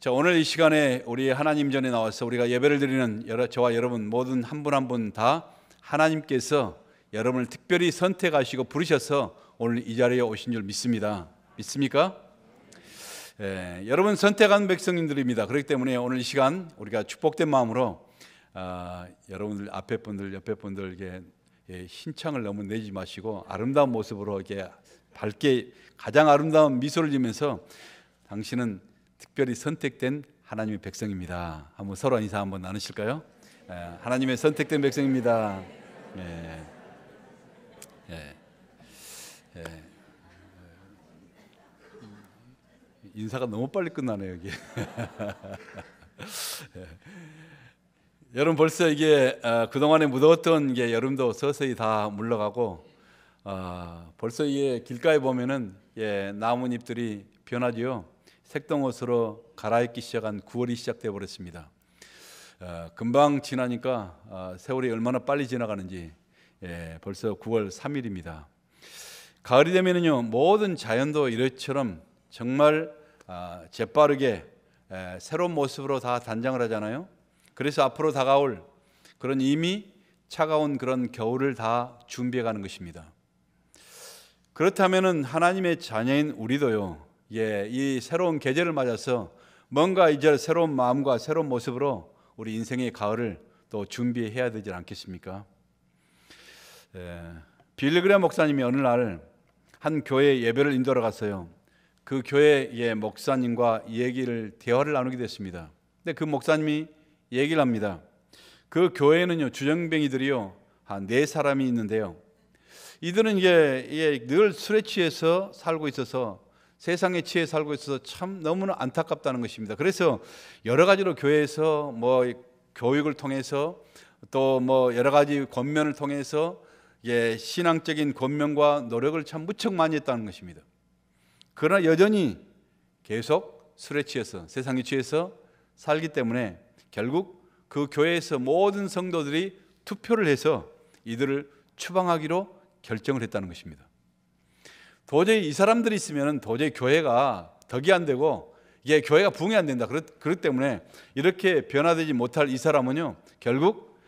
자, 오늘 이 시간에 우리 하나님 전에 나와서 우리가 예배를 드리는 저와 여러분 모든 한 분 한 분 다 하나님께서 여러분을 특별히 선택하시고 부르셔서 오늘 이 자리에 오신 줄 믿습니다. 믿습니까? 여러분 선택한 백성님들입니다. 그렇기 때문에 오늘 이 시간 우리가 축복된 마음으로 여러분들 앞에 분들 옆에 분들에게 흰창을 너무 내지 마시고 아름다운 모습으로 이렇게 밝게 가장 아름다운 미소를 지으면서 당신은 특별히 선택된 하나님의 백성입니다. 한번 서로 인사 한번 나누실까요? 하나님의 선택된 백성입니다. 인사가 너무 빨리 끝나네요, 여기. 여러분 벌써 이게 그동안에 무더웠던 게 여름도 서서히 다 물러가고 벌써 이게 길가에 보면은 나뭇잎들이 변하지요. 색동옷으로 갈아입기 시작한 9월이 시작돼 버렸습니다. 금방 지나니까 세월이 얼마나 빨리 지나가는지 벌써 9월 3일입니다. 가을이 되면은요 모든 자연도 이렇처럼 정말 재빠르게 새로운 모습으로 다 단장을 하잖아요. 그래서 앞으로 다가올 그런 이미 차가운 그런 겨울을 다 준비해 가는 것입니다. 그렇다면은 하나님의 자녀인 우리도요 이 새로운 계절을 맞아서 뭔가 이제 새로운 마음과 새로운 모습으로 우리 인생의 가을을 또 준비해야 되지 않겠습니까? 빌리그레암 목사님이 어느 날 한 교회 예배를 인도하러 갔어요. 그 교회의 목사님과 대화를 나누게 됐습니다. 근데 그 목사님이 얘기를 합니다. 그 교회에는요 주정뱅이들이요 한 4사람이 있는데요. 이들은 이게 늘 술에 취해서 살고 있어서 세상에 취해 살고 있어서 참 너무나 안타깝다는 것입니다. 그래서 여러 가지로 교회에서 교육을 통해서 또 여러 가지 권면을 통해서 신앙적인 권면과 노력을 참 무척 많이 했다는 것입니다. 그러나 여전히 계속 술에 취해서 세상에 취해서 살기 때문에 결국 그 교회에서 모든 성도들이 투표를 해서 이들을 추방하기로 결정을 했다는 것입니다. 도저히 이 사람들이 있으면 도저히 교회가 덕이 안 되고 이게 교회가 부흥이 안 된다. 그렇기 때문에 이렇게 변화되지 못할 이 사람은요 결국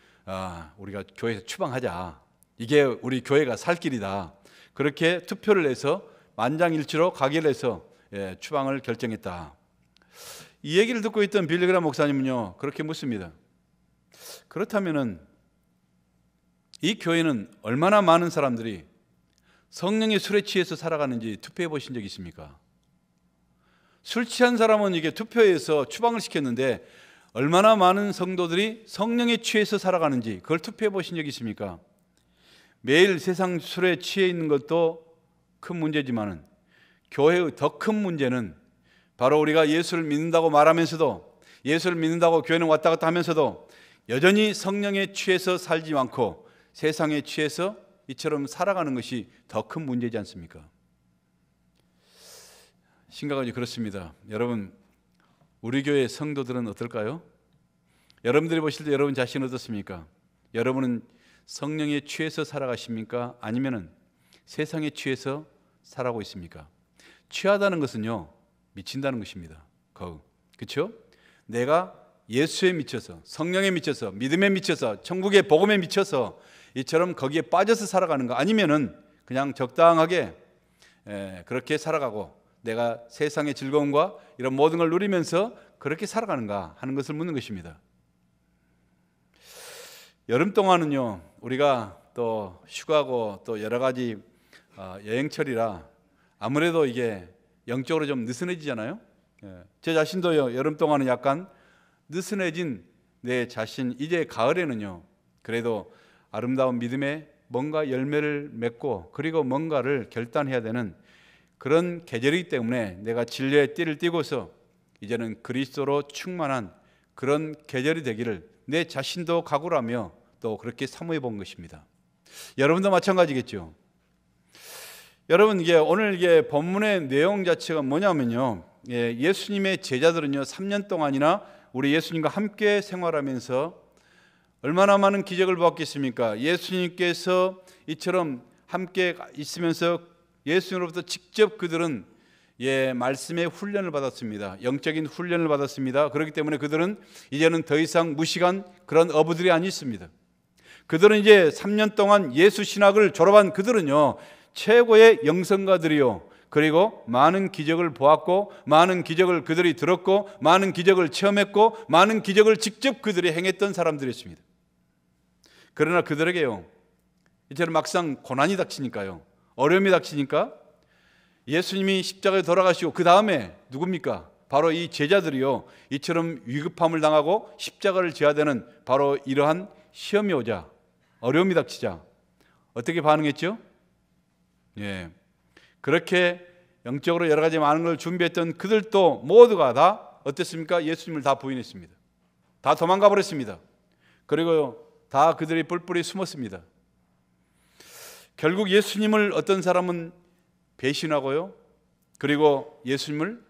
우리가 교회에서 추방하자. 이게 우리 교회가 살 길이다. 그렇게 투표를 해서 만장일치로 가결해서 추방을 결정했다. 이 얘기를 듣고 있던 빌리그레암 목사님은요 그렇게 묻습니다. 그렇다면은 이 교회는 얼마나 많은 사람들이 성령의 술에 취해서 살아가는지 투표해 보신 적 있습니까? 술 취한 사람은 이게 투표해서 추방을 시켰는데 얼마나 많은 성도들이 성령에 취해서 살아가는지 그걸 투표해 보신 적 있습니까? 매일 세상 술에 취해 있는 것도 큰 문제지만은 교회의 더 큰 문제는 바로 우리가 예수를 믿는다고 말하면서도 예수를 믿는다고 교회는 왔다 갔다 하면서도 여전히 성령에 취해서 살지 않고 세상에 취해서 이처럼 살아가는 것이 더 큰 문제지 않습니까? 심각하게 그렇습니다. 여러분 우리 교회 성도들은 어떨까요? 여러분들이 보실 때 여러분 자신은 어떻습니까? 여러분은 성령에 취해서 살아가십니까? 아니면은 세상에 취해서 살아가고 있습니까? 취하다는 것은요 미친다는 것입니다. 그렇죠? 내가 예수에 미쳐서 성령에 미쳐서 믿음에 미쳐서 천국의 복음에 미쳐서 이처럼 거기에 빠져서 살아가는가 아니면은 그냥 적당하게 그렇게 살아가고 내가 세상의 즐거움과 이런 모든 걸 누리면서 그렇게 살아가는가 하는 것을 묻는 것입니다. 여름 동안은요 우리가 또 휴가고 또 여러 가지 여행철이라 아무래도 이게 영적으로 좀 느슨해지잖아요. 제 자신도요 여름 동안은 약간 느슨해진 내 자신, 이제 가을에는요 그래도 아름다운 믿음에 뭔가 열매를 맺고 그리고 뭔가를 결단해야 되는 그런 계절이기 때문에 내가 진리의 띠를 띠고서 이제는 그리스도로 충만한 그런 계절이 되기를 내 자신도 각오하며 또 그렇게 사모해 본 것입니다. 여러분도 마찬가지겠죠. 여러분 오늘 본문의 내용 자체가 뭐냐면요 예수님의 제자들은요 3년 동안이나 우리 예수님과 함께 생활하면서 얼마나 많은 기적을 보았겠습니까? 예수님께서 이처럼 함께 있으면서 예수님으로부터 직접 그들은 말씀의 훈련을 받았습니다. 영적인 훈련을 받았습니다. 그렇기 때문에 그들은 이제는 더 이상 무식한 그런 어부들이 아니었습니다. 그들은 이제 3년 동안 예수 신학을 졸업한 그들은요, 최고의 영성가들이요, 그리고 많은 기적을 보았고, 많은 기적을 그들이 들었고, 많은 기적을 체험했고, 많은 기적을 직접 그들이 행했던 사람들이었습니다. 그러나 그들에게요, 이제는 막상 고난이 닥치니까요, 어려움이 닥치니까 예수님이 십자가에 돌아가시고 그 다음에 누굽니까? 바로 이 제자들이요, 이처럼 위급함을 당하고 십자가를 져야 되는 바로 이러한 시험이 오자, 어려움이 닥치자 어떻게 반응했죠? 그렇게 영적으로 여러 가지 많은 걸 준비했던 그들도 모두가 다 어땠습니까? 예수님을 다 부인했습니다. 다 도망가 버렸습니다. 그리고 다 그들이 뿔뿔이 숨었습니다. 결국 예수님을 어떤 사람은 배신하고요, 그리고 예수님을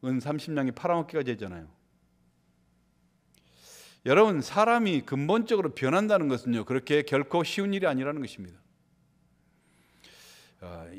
은 30냥에 팔아먹기까지 했잖아요. 여러분, 사람이 근본적으로 변한다는 것은요, 그렇게 결코 쉬운 일이 아니라는 것입니다.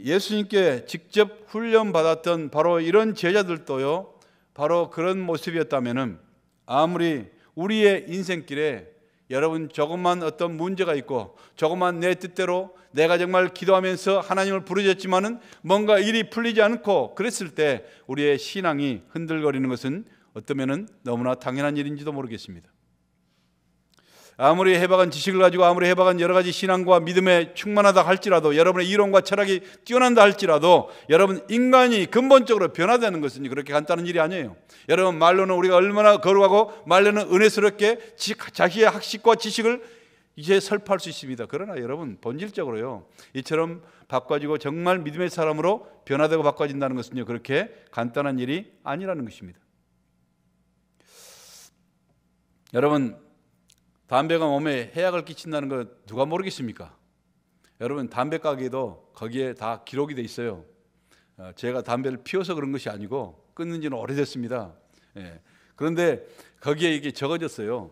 예수님께 직접 훈련받았던 바로 이런 제자들도요, 바로 그런 모습이었다면은, 아무리 우리의 인생길에 여러분 조금만 어떤 문제가 있고, 조금만 내 뜻대로 내가 정말 기도하면서 하나님을 부르짖지만은 뭔가 일이 풀리지 않고 그랬을 때 우리의 신앙이 흔들거리는 것은 어쩌면은 너무나 당연한 일인지도 모르겠습니다. 아무리 해박한 지식을 가지고 아무리 해박한 여러 가지 신앙과 믿음에 충만하다 할지라도, 여러분의 이론과 철학이 뛰어난다 할지라도, 여러분 인간이 근본적으로 변화되는 것은 그렇게 간단한 일이 아니에요. 여러분, 말로는 우리가 얼마나 거룩하고 말로는 은혜스럽게 자기의 학식과 지식을 이제 설파할 수 있습니다. 그러나 여러분, 본질적으로요, 이처럼 바꿔지고 정말 믿음의 사람으로 변화되고 바꿔진다는 것은요, 그렇게 간단한 일이 아니라는 것입니다. 여러분, 담배가 몸에 해악을 끼친다는 거 누가 모르겠습니까? 여러분, 담배 가게도 거기에 다 기록이 돼 있어요. 제가 담배를 피워서 그런 것이 아니고 끊는 지는 오래됐습니다. 그런데 거기에 이게 적어졌어요.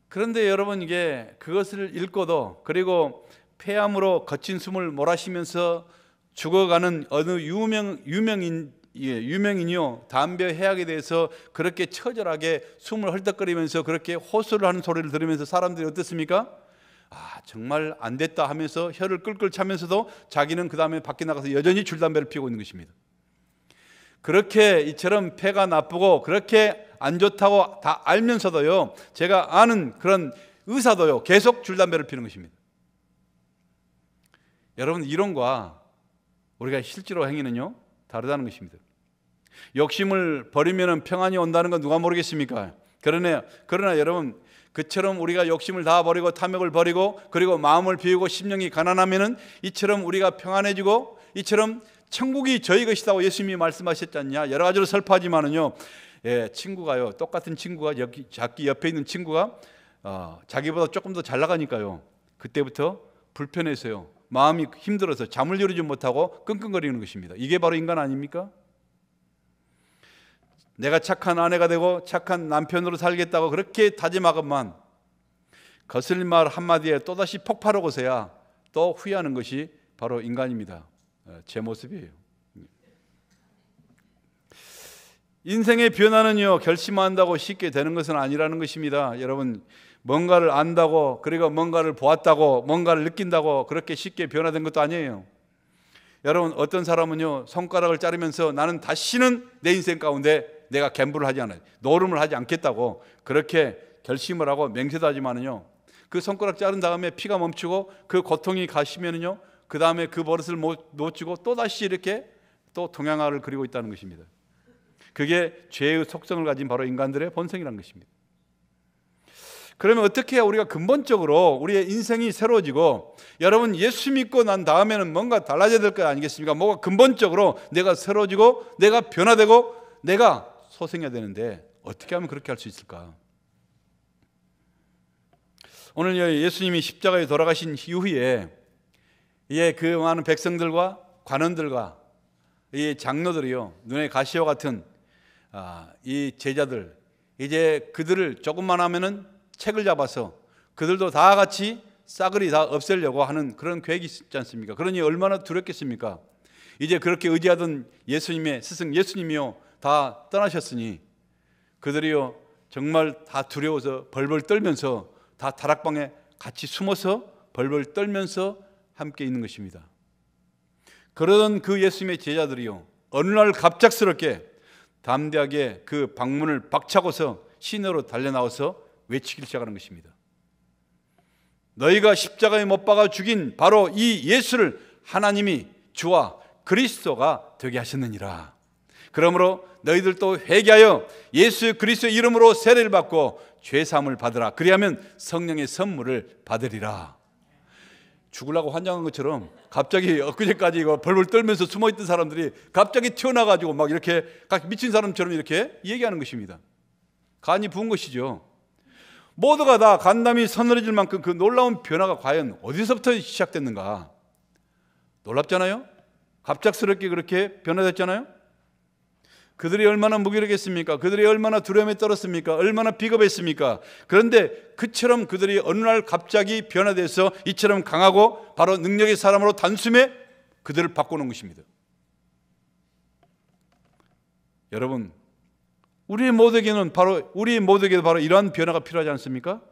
그런데 여러분, 이게 그것을 읽고도, 그리고 폐암으로 거친 숨을 몰아쉬면서 죽어가는 어느 유명인이요, 담배 해악에 대해서 그렇게 처절하게 숨을 헐떡거리면서 그렇게 호소를 하는 소리를 들으면서 사람들이 어떻습니까? 정말 안 됐다 하면서 혀를 끌끌 차면서도 자기는 그 다음에 밖에 나가서 여전히 줄담배를 피우고 있는 것입니다. 그렇게 이처럼 폐가 나쁘고 그렇게 안 좋다고 다 알면서도요, 제가 아는 그런 의사도요, 계속 줄담배를 피우는 것입니다. 여러분, 이론과 우리가 실제로 행위는요, 다르다는 것입니다. 욕심을 버리면 평안이 온다는 건 누가 모르겠습니까? 그러나 여러분, 그처럼 우리가 욕심을 다 버리고 탐욕을 버리고 그리고 마음을 비우고 심령이 가난하면은 이처럼 우리가 평안해지고 이처럼 천국이 저희 것이라고 예수님이 말씀하셨지 않냐? 여러 가지로 설파하지만은요, 친구가요, 똑같은 친구가 자기 옆에 있는 친구가 자기보다 조금 더 잘 나가니까요, 그때부터 불편해서요, 마음이 힘들어서 잠을 이루지 못하고 끙끙거리는 것입니다. 이게 바로 인간 아닙니까? 내가 착한 아내가 되고 착한 남편으로 살겠다고 그렇게 다짐하건만 거슬린 말 한마디에 또다시 폭발하고서야 또 후회하는 것이 바로 인간입니다. 제 모습이에요. 인생의 변화는요, 결심한다고 쉽게 되는 것은 아니라는 것입니다. 여러분, 뭔가를 안다고, 그리고 뭔가를 보았다고, 뭔가를 느낀다고 그렇게 쉽게 변화된 것도 아니에요. 여러분, 어떤 사람은요, 손가락을 자르면서 나는 다시는 내 인생 가운데 내가 갬블을 하지 않아요, 노름을 하지 않겠다고 그렇게 결심을 하고 맹세도 하지만은요, 그 손가락 자른 다음에 피가 멈추고 그 고통이 가시면은요, 그 다음에 그 버릇을 놓치고 또다시 이렇게 또 동양화를 그리고 있다는 것입니다. 그게 죄의 속성을 가진 바로 인간들의 본성이라는 것입니다. 그러면 어떻게 해야 우리가 근본적으로 우리의 인생이 새로워지고, 여러분, 예수 믿고 난 다음에는 뭔가 달라져야 될 거 아니겠습니까? 뭐가 근본적으로 내가 새로워지고 내가 변화되고 내가 소생해야 되는데 어떻게 하면 그렇게 할 수 있을까? 오늘 예수님이 십자가에 돌아가신 이후에 그 많은 백성들과 관원들과 이 장로들이요, 눈에 가시와 같은 이 제자들, 이제 그들을 조금만 하면은 책을 잡아서 그들도 다 같이 싸그리 다 없애려고 하는 그런 계획이 있지 않습니까? 그러니 얼마나 두렵겠습니까? 이제 그렇게 의지하던 예수님의 스승 예수님이요 다 떠나셨으니 그들이요 정말 다 두려워서 벌벌 떨면서 다 다락방에 같이 숨어서 벌벌 떨면서 함께 있는 것입니다. 그러던 그 예수님의 제자들이요 어느 날 갑작스럽게 담대하게 그 방문을 박차고서 시내로 달려나와서 외치기 시작하는 것입니다. 너희가 십자가에 못 박아 죽인 바로 이 예수를 하나님이 주와 그리스도가 되게 하셨느니라. 그러므로 너희들도 회개하여 예수 그리스도의 이름으로 세례를 받고 죄사함을 받으라. 그리하면 성령의 선물을 받으리라. 죽으려고 환장한 것처럼 갑자기 엊그제까지 이거 벌벌 떨면서 숨어있던 사람들이 갑자기 튀어나가지고 막 이렇게 미친 사람처럼 이렇게 얘기하는 것입니다. 간이 부은 것이죠. 모두가 다 간담이 서늘해질 만큼 그 놀라운 변화가 과연 어디서부터 시작됐는가? 놀랍잖아요. 갑작스럽게 그렇게 변화됐잖아요. 그들이 얼마나 무기력했습니까? 그들이 얼마나 두려움에 떨었습니까? 얼마나 비겁했습니까? 그런데 그처럼 그들이 어느 날 갑자기 변화돼서 이처럼 강하고 바로 능력의 사람으로 단숨에 그들을 바꾸는 것입니다. 여러분, 우리 모두에게도 바로 이러한 변화가 필요하지 않습니까?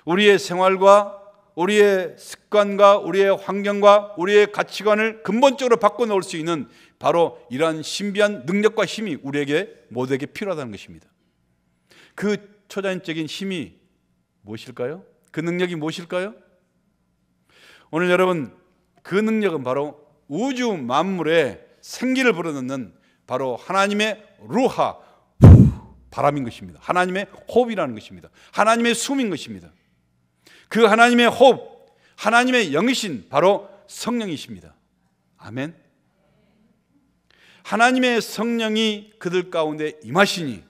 우리의 생활과 우리의 습관과 우리의 환경과 우리의 가치관을 근본적으로 바꿔놓을 수 있는 바로 이러한 신비한 능력과 힘이 우리에게 모두에게 필요하다는 것입니다. 그 초자연적인 힘이 무엇일까요? 그 능력이 무엇일까요? 오늘 여러분, 그 능력은 바로 우주 만물에 생기를 불어넣는 바로 하나님의 루하, 바람인 것입니다. 하나님의 호흡이라는 것입니다. 하나님의 숨인 것입니다. 그 하나님의 호흡, 하나님의 영이신 바로 성령이십니다. 아멘. 하나님의 성령이 그들 가운데 임하시니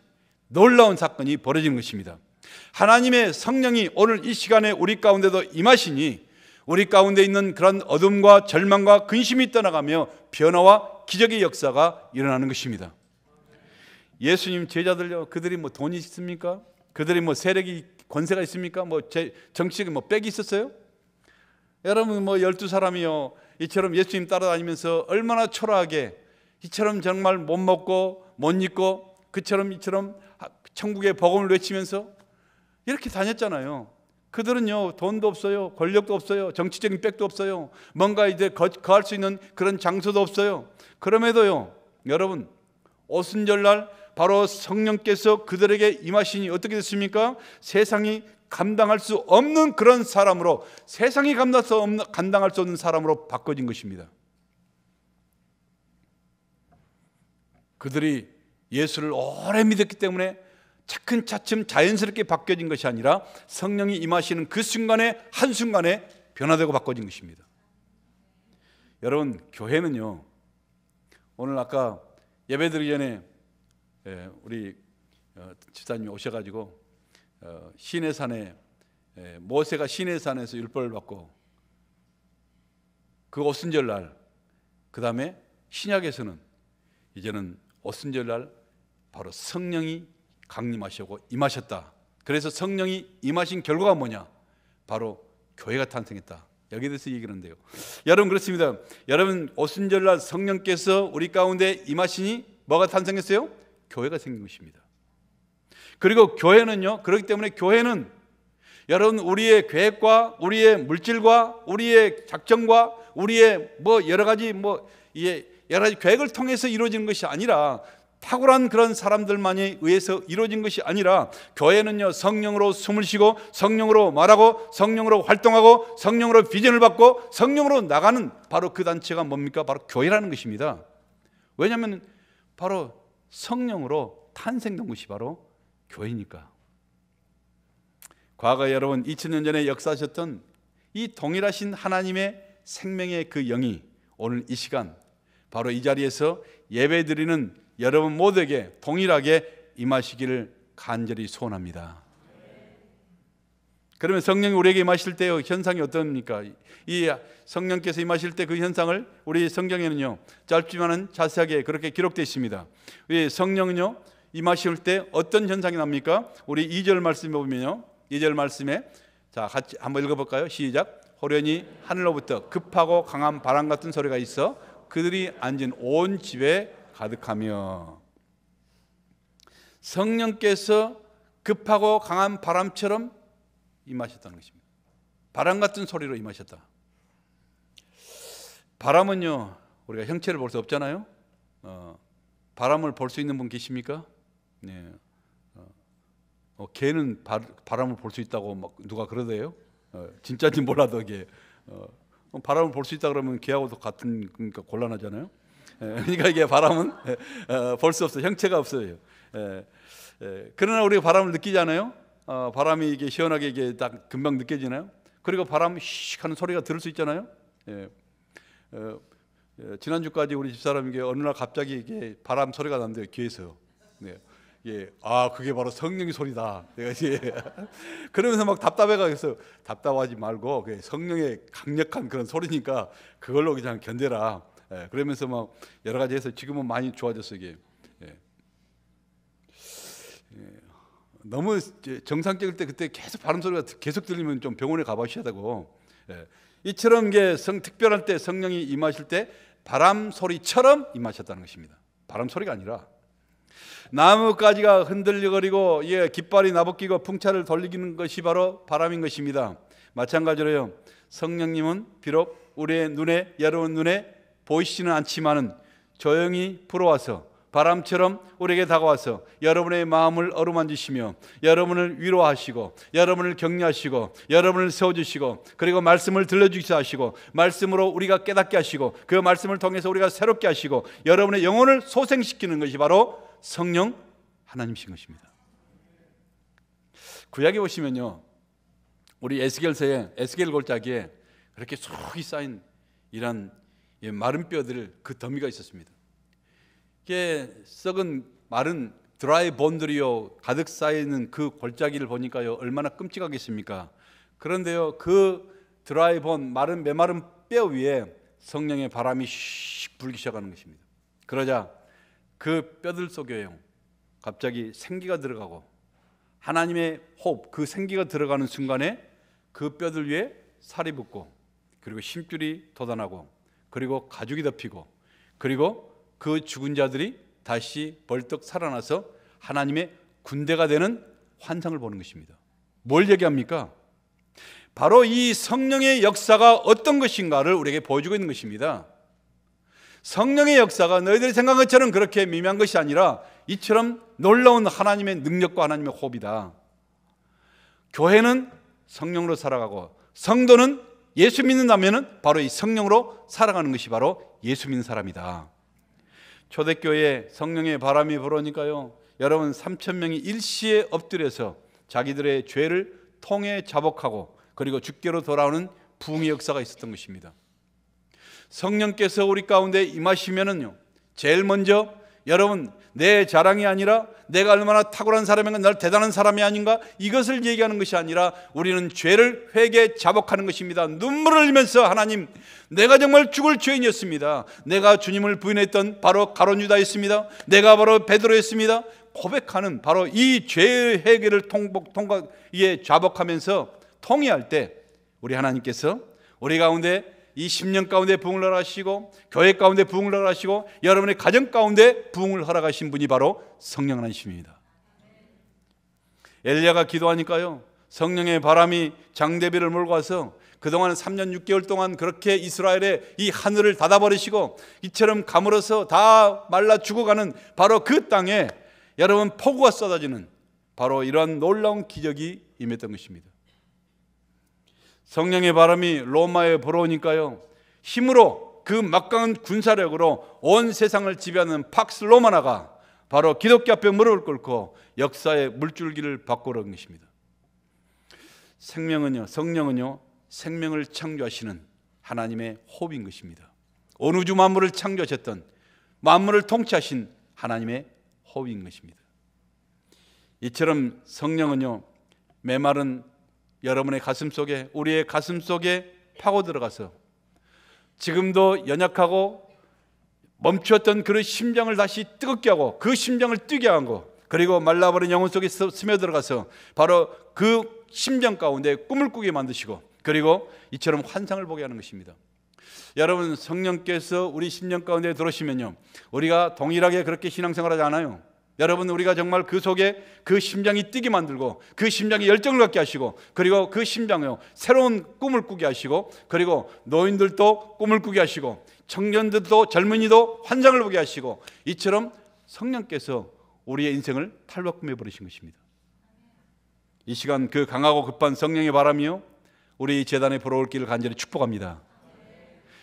놀라운 사건이 벌어지는 것입니다. 하나님의 성령이 오늘 이 시간에 우리 가운데도 임하시니 우리 가운데 있는 그런 어둠과 절망과 근심이 떠나가며 변화와 기적의 역사가 일어나는 것입니다. 예수님 제자들요, 그들이 뭐 돈이 있습니까? 그들이 뭐 세력이 권세가 있습니까? 뭐 정치적인 뭐 빽이 있었어요? 여러분 뭐 12사람이요 이처럼 예수님 따라다니면서 얼마나 초라하게 이처럼 정말 못 먹고 못 입고 그처럼 이처럼 천국의 복음을 외치면서 이렇게 다녔잖아요. 그들은요 돈도 없어요, 권력도 없어요, 정치적인 빽도 없어요, 뭔가 이제 거할 수 있는 그런 장소도 없어요. 그럼에도요 여러분 오순절날 바로 성령께서 그들에게 임하시니 어떻게 됐습니까? 세상이 감당할 수 없는 그런 사람으로, 세상이 감당할 수 없는 사람으로 바꿔진 것입니다. 그들이 예수를 오래 믿었기 때문에 차츰차츰 자연스럽게 바뀌어진 것이 아니라 성령이 임하시는 그 순간에 한순간에 변화되고 바꿔진 것입니다. 여러분 교회는요, 오늘 아까 예배드리기 전에 우리 집사님이 오셔가지고 시내산에 모세가 시내산에서 율법을 받고 그 오순절날, 그 다음에 신약에서는 이제는 오순절날 바로 성령이 강림하시고 임하셨다. 그래서 성령이 임하신 결과가 뭐냐? 바로 교회가 탄생했다. 여기에 대해서 얘기를 하는데요. 여러분 그렇습니다. 여러분 오순절날 성령께서 우리 가운데 임하시니 뭐가 탄생했어요? 교회가 생긴 것입니다. 그리고 교회는요, 그렇기 때문에 교회는 여러분 우리의 계획과 우리의 물질과 우리의 작정과 우리의 여러 가지 계획을 통해서 이루어지는 것이 아니라 탁월한 그런 사람들만에 의해서 이루어진 것이 아니라 교회는요 성령으로 숨을 쉬고 성령으로 말하고 성령으로 활동하고 성령으로 비전을 받고 성령으로 나가는 바로 그 단체가 뭡니까? 바로 교회라는 것입니다. 왜냐하면 바로 성령으로 탄생된 것이 바로 교회니까. 과거 여러분 2000년 전에 역사하셨던 이 동일하신 하나님의 생명의 그 영이 오늘 이 시간 바로 이 자리에서 예배드리는 여러분 모두에게 동일하게 임하시기를 간절히 소원합니다. 그러면 성령이 우리에게 임하실 때의 현상이 어떻습니까? 이 성령께서 임하실 때 그 현상을 우리 성경에는요 짧지만은 자세하게 그렇게 기록되어 있습니다. 이 성령은요 임하실 때 어떤 현상이 납니까? 우리 2절 말씀에 보면요, 2절 말씀에 자 같이 한번 읽어볼까요? 시작. 호련히 하늘로부터 급하고 강한 바람 같은 소리가 있어 그들이 앉은 온 집에 가득하며. 성령께서 급하고 강한 바람처럼 임하셨다는 것입니다. 바람 같은 소리로 임하셨다. 바람은요, 우리가 형체를 볼 수 없잖아요. 바람을 볼 수 있는 분 계십니까? 네. 개는 바람을 볼 수 있다고 막 누가 그러대요. 진짜인지 몰라도 이게 바람을 볼 수 있다 그러면 개하고도 같은, 그러니까 곤란하잖아요. 그러니까 이게 바람은 볼 수 없어요. 형체가 없어요. 그러나 우리가 바람을 느끼잖아요. 바람이 이게 시원하게 이게 딱 금방 느껴지나요? 그리고 바람 씩 하는 소리가 들을 수 있잖아요. 지난주까지 우리 집사람에게 어느 날 갑자기 이게 바람 소리가 난대요, 귀에서. 네. 그게 바로 성령의 소리다. 내가 그러면서 막 답답해가지고, 답답하지 말고 성령의 강력한 그런 소리니까 그걸로 그냥 견뎌라. 그러면서 막 여러 가지 해서 지금은 많이 좋아졌어요, 이게. 너무 정상적일 때 그때 계속 바람 소리가 계속 들리면 좀 병원에 가봐셔야 되고, 이처럼 이게 특별할 때 성령이 임하실 때 바람 소리처럼 임하셨다는 것입니다. 바람 소리가 아니라 나뭇가지가 흔들리거리고 깃발이 나부끼고 풍차를 돌리는 것이 바로 바람인 것입니다. 마찬가지로요, 성령님은 비록 우리의 눈에, 여러분 눈에 보이시지는 않지만은 조용히 불어와서 바람처럼 우리에게 다가와서 여러분의 마음을 어루만지시며 여러분을 위로하시고 여러분을 격려하시고 여러분을 세워주시고 그리고 말씀을 들려주시게 하시고 말씀으로 우리가 깨닫게 하시고 그 말씀을 통해서 우리가 새롭게 하시고 여러분의 영혼을 소생시키는 것이 바로 성령 하나님이신 것입니다. 구약에 보시면요, 우리 에스겔서에 에스겔 골짜기에 그렇게 속이 쌓인 이런 마른 뼈들, 그 더미가 있었습니다. 이게 썩은 마른 드라이 본들이요 가득 쌓이는 그 골짜기를 보니까요 얼마나 끔찍하겠습니까? 그런데요, 그 드라이 본, 메마른 뼈 위에 성령의 바람이 씩 불기 시작하는 것입니다. 그러자 그 뼈들 속에요 갑자기 생기가 들어가고 하나님의 호흡, 그 생기가 들어가는 순간에 그 뼈들 위에 살이 붙고 그리고 힘줄이 돋아나고 그리고 가죽이 덮이고 그리고 그 죽은 자들이 다시 벌떡 살아나서 하나님의 군대가 되는 환상을 보는 것입니다. 뭘 얘기합니까? 바로 이 성령의 역사가 어떤 것인가를 우리에게 보여주고 있는 것입니다. 성령의 역사가 너희들이 생각한 것처럼 그렇게 미미한 것이 아니라 이처럼 놀라운 하나님의 능력과 하나님의 호흡이다. 교회는 성령으로 살아가고 성도는 예수 믿는다면 바로 이 성령으로 살아가는 것이 바로 예수 믿는 사람이다. 초대교회에 성령의 바람이 불어오니까요, 여러분 3,000명이 일시에 엎드려서 자기들의 죄를 통해 자복하고 그리고 주께로 돌아오는 부흥의 역사가 있었던 것입니다. 성령께서 우리 가운데 임하시면은요, 제일 먼저 여러분 내 자랑이 아니라 내가 얼마나 탁월한 사람인가, 날 대단한 사람이 아닌가, 이것을 얘기하는 것이 아니라 우리는 죄를 회개 자복하는 것입니다. 눈물을 흘리면서 하나님, 내가 정말 죽을 죄인이었습니다. 내가 주님을 부인했던 바로 가룟 유다였습니다. 내가 바로 베드로였습니다. 고백하는 바로 이 죄의 회개를 자복하면서 통회할 때 우리 하나님께서 우리 가운데 이 10년 가운데 부흥을 허락하시고 교회 가운데 부흥을 허락하시고 여러분의 가정 가운데 부흥을 허락하신 분이 바로 성령 하나님이십니다. 엘리야가 기도하니까요, 성령의 바람이 장대비를 몰고 와서 그동안 3년 6개월 동안 그렇게 이스라엘의 이 하늘을 닫아버리시고 이처럼 가물어서 다 말라 죽어가는 바로 그 땅에 여러분 폭우가 쏟아지는 바로 이러한 놀라운 기적이 임했던 것입니다. 성령의 바람이 로마에 불어오니까요, 힘으로 그 막강한 군사력으로 온 세상을 지배하는 팍스 로마나가 바로 기독교 앞에 무릎을 꿇고 역사의 물줄기를 바꾸는 것입니다. 성령은요 생명을 창조하시는 하나님의 호흡인 것입니다. 온 우주 만물을 창조하셨던, 만물을 통치하신 하나님의 호흡인 것입니다. 이처럼 성령은요 메마른 여러분의 가슴 속에, 우리의 가슴 속에 파고 들어가서 지금도 연약하고 멈추었던 그 심장을 다시 뜨겁게 하고 그 심장을 뛰게 하고 그리고 말라버린 영혼 속에 스며들어가서 바로 그 심장 가운데 꿈을 꾸게 만드시고 그리고 이처럼 환상을 보게 하는 것입니다. 여러분, 성령께서 우리 심령 가운데 들어오시면요, 우리가 동일하게 그렇게 신앙생활하지 않아요. 여러분, 우리가 정말 그 속에 그 심장이 뛰게 만들고 그 심장이 열정을 갖게 하시고, 그리고 그 심장에 새로운 꿈을 꾸게 하시고, 그리고 노인들도 꿈을 꾸게 하시고, 청년들도 젊은이도 환상을 보게 하시고, 이처럼 성령께서 우리의 인생을 탈바꿈해 버리신 것입니다. 이 시간 그 강하고 급한 성령의 바람이요, 우리 재단에 불어올 길을 간절히 축복합니다.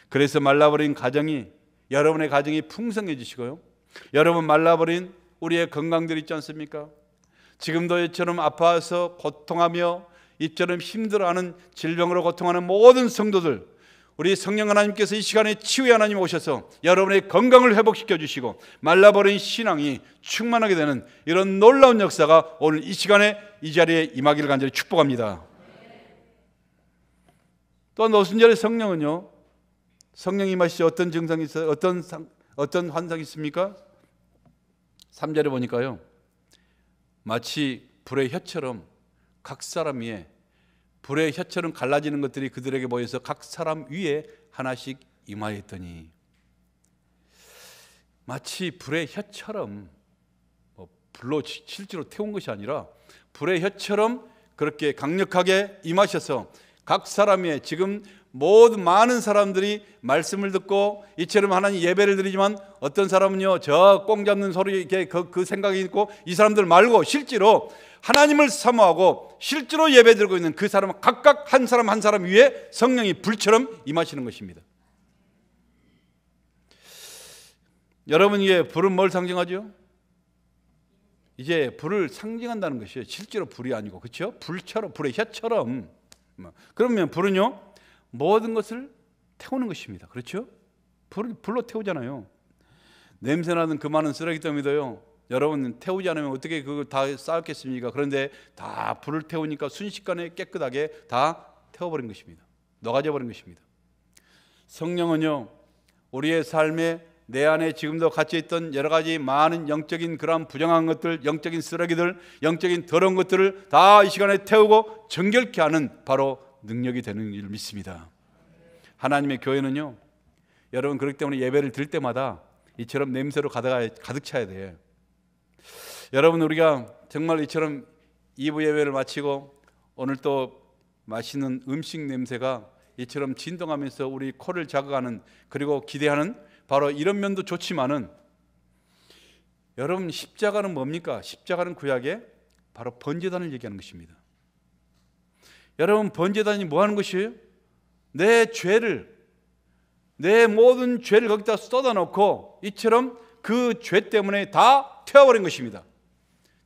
그래서 말라버린 가정이, 여러분의 가정이 풍성해지시고요, 여러분 말라버린 우리의 건강들 있지 않습니까? 지금도 이처럼 아파서 고통하며 이처럼 힘들어하는 질병으로 고통하는 모든 성도들, 우리 성령 하나님께서 이 시간에 치유의 하나님 오셔서 여러분의 건강을 회복시켜 주시고 말라버린 신앙이 충만하게 되는 이런 놀라운 역사가 오늘 이 시간에 이 자리에 임하기를 간절히 축복합니다. 또 노순절의 성령은요, 성령이 임하시지 어떤 증상이 있어요? 어떤 환상이 있습니까? 3절에 보니까요, 마치 불의 혀처럼 각 사람 위에, 불의 혀처럼 갈라지는 것들이 그들에게 보여서 각 사람 위에 하나씩 임하였더니, 마치 불의 혀처럼, 불로 실제로 태운 것이 아니라 불의 혀처럼 그렇게 강력하게 임하셔서 각 사람 위에, 지금 모든 많은 사람들이 말씀을 듣고 이처럼 하나님 예배를 드리지만 어떤 사람은요, 저 꽁 잡는 소리, 그 생각이 있고, 이 사람들 말고 실제로 하나님을 사모하고 실제로 예배 드리고 있는 그 사람은 각각 한 사람 한 사람 위에 성령이 불처럼 임하시는 것입니다. 여러분, 이게 불은 뭘 상징하죠? 이제 불을 상징한다는 것이에요. 실제로 불이 아니고, 그렇죠? 불처럼, 불의 혀처럼. 그러면 불은요, 모든 것을 태우는 것입니다. 그렇죠? 불로 태우잖아요. 냄새나는 그 많은 쓰레기더미도요, 여러분 태우지 않으면 어떻게 그걸 다 쌓았겠습니까? 그런데 다 불을 태우니까 순식간에 깨끗하게 다 태워버린 것입니다. 녹아져 버린 것입니다. 성령은요, 우리의 삶에 내 안에 지금도 갇혀 있던 여러 가지 많은 영적인 그런 부정한 것들, 영적인 쓰레기들, 영적인 더러운 것들을 다 이 시간에 태우고 정결케 하는 바로 능력이 되는 줄 믿습니다. 하나님의 교회는요, 여러분 그렇기 때문에 예배를 드릴 때마다 이처럼 냄새로 가득 차야 돼요. 여러분, 우리가 정말 이처럼 2부 예배를 마치고 오늘 또 맛있는 음식 냄새가 이처럼 진동하면서 우리 코를 자극하는, 그리고 기대하는 바로 이런 면도 좋지만은, 여러분 십자가는 뭡니까? 십자가는 구약에 바로 번제단을 얘기하는 것입니다. 여러분, 번제단이 뭐 하는 것이에요? 내 죄를, 내 모든 죄를 거기다 쏟아놓고 이처럼 그 죄 때문에 다 태워버린 것입니다.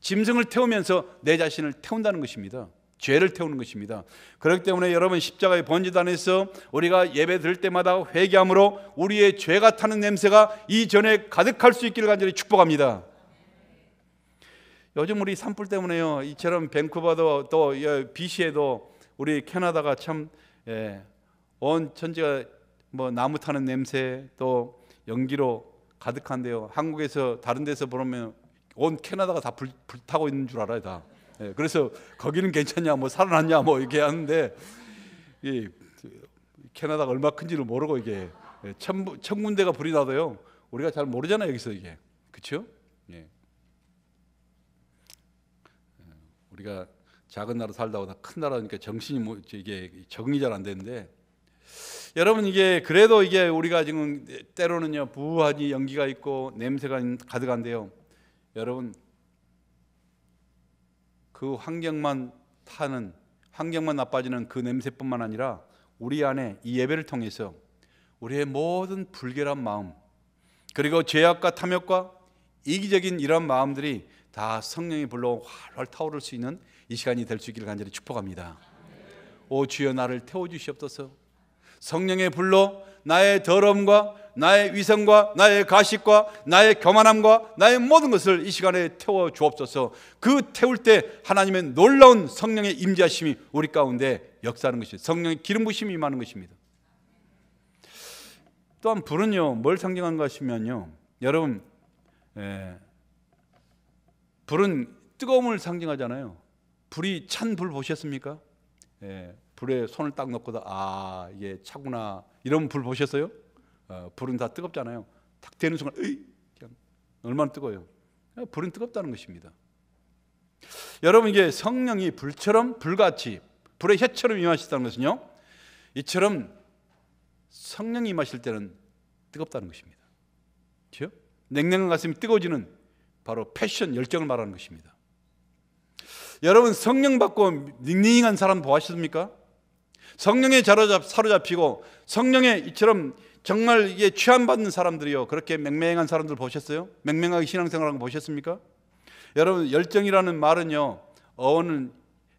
짐승을 태우면서 내 자신을 태운다는 것입니다. 죄를 태우는 것입니다. 그렇기 때문에 여러분, 십자가의 번제단에서 우리가 예배 드릴 때마다 회개함으로 우리의 죄가 타는 냄새가 이전에 가득할 수 있기를 간절히 축복합니다. 요즘 우리 산불 때문에요, 이처럼 밴쿠버도 또 BC에도 우리 캐나다가 참 온 천지가 뭐 나무 타는 냄새, 또 연기로 가득한데요, 한국에서 다른 데서 보면 온 캐나다가 다 불타고 있는 줄 알아요, 다. 그래서 거기는 괜찮냐, 뭐 살아났냐, 뭐 이렇게 하는데, 이 캐나다가 얼마 큰지를 모르고 이게 천 군데가 불이 나도요, 우리가 잘 모르잖아요, 여기서 이게. 그렇죠? 예. 우리가 작은 나라 살다 보다 큰 나라니까 정신이 이게 적응이 잘 안 되는데, 여러분 이게 그래도 이게 우리가 지금 때로는요 부하니 연기가 있고 냄새가 가득한데요, 여러분 그 환경만 나빠지는 그 냄새뿐만 아니라 우리 안에 이 예배를 통해서 우리의 모든 불결한 마음, 그리고 죄악과 탐욕과 이기적인 이런 마음들이 다 성령의 불로 활활 타오를 수 있는 이 시간이 될 수 있기를 간절히 축복합니다. 오 주여, 나를 태워주시옵소서. 성령의 불로 나의 더러움과 나의 위선과 나의 가식과 나의 교만함과 나의 모든 것을 이 시간에 태워 주옵소서. 그 태울 때 하나님의 놀라운 성령의 임재하심이 우리 가운데 역사하는 것이, 성령의 기름 부심이 임하는 것입니다. 또한 불은요 뭘 상징하는 것이면요, 여러분 불은 뜨거움을 상징하잖아요. 불이 찬 불 보셨습니까? 불에 손을 딱 넣고도 이게 차구나 이런 불 보셨어요? 불은 다 뜨겁잖아요. 탁 되는 순간 그냥 얼마나 뜨거워요. 불은 뜨겁다는 것입니다. 여러분, 이게 성령이 불처럼 불같이 불의 혀처럼 임하시다는 것은요, 이처럼 성령이 임하실 때는 뜨겁다는 것입니다. 그렇죠? 냉랭한 가슴이 뜨거워지는 바로 패션, 열정을 말하는 것입니다. 여러분, 성령 받고 닝닝한 사람 보았습니까? 성령에 사로잡히고 성령에 이처럼 정말 이게 취함받는 사람들이요, 그렇게 맹맹한 사람들 보셨어요? 맹맹하게 신앙생활하는 거 보셨습니까? 여러분, 열정이라는 말은요, 어원은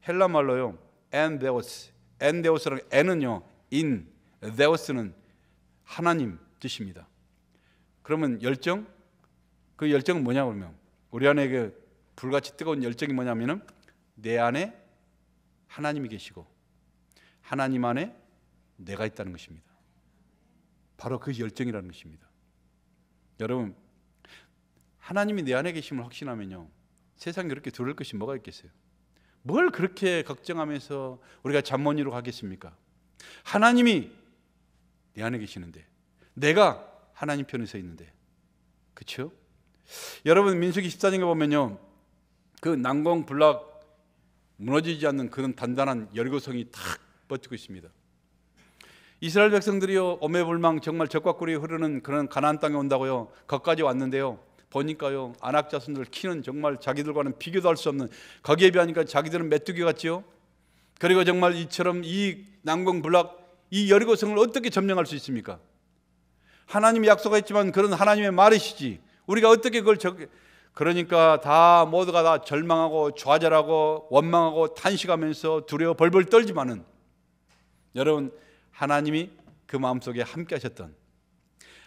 헬라 말로요, 엔데오스. 엔데오스라는 엔은요 인, 데오스는 하나님 뜻입니다. 그러면 열정, 그 열정은 뭐냐 그러면 우리 안에 그 불같이 뜨거운 열정이 뭐냐면은 내 안에 하나님이 계시고 하나님 안에 내가 있다는 것입니다. 바로 그 열정이라는 것입니다. 여러분, 하나님이 내 안에 계심을 확신하면요, 세상에 그렇게 두려울 것이 뭐가 있겠어요? 뭘 그렇게 걱정하면서 우리가 잠 못 이루고 하겠습니까? 하나님이 내 안에 계시는데, 내가 하나님 편에 서 있는데, 그렇죠? 여러분, 민수기 14장에 보면요, 그 난공불락 무너지지 않는 그런 단단한 여리고성이 탁 버티고 있습니다. 이스라엘 백성들이요, 오매불망 정말 적과 꿀이 흐르는 그런 가나안 땅에 온다고요, 거기까지 왔는데요, 보니까요, 안악 자손들 키는 정말 자기들과는 비교도 할 수 없는, 거기에 비하니까 자기들은 메뚜기 같지요. 그리고 정말 이처럼 이 난공불락 이 여리고성을 어떻게 점령할 수 있습니까? 하나님이 약속했지만 그런 하나님의 말이시지 우리가 어떻게 그걸 그러니까 다 모두가 다 절망하고 좌절하고 원망하고 탄식하면서 두려워 벌벌 떨지만은, 여러분, 하나님이 그 마음속에 함께 하셨던,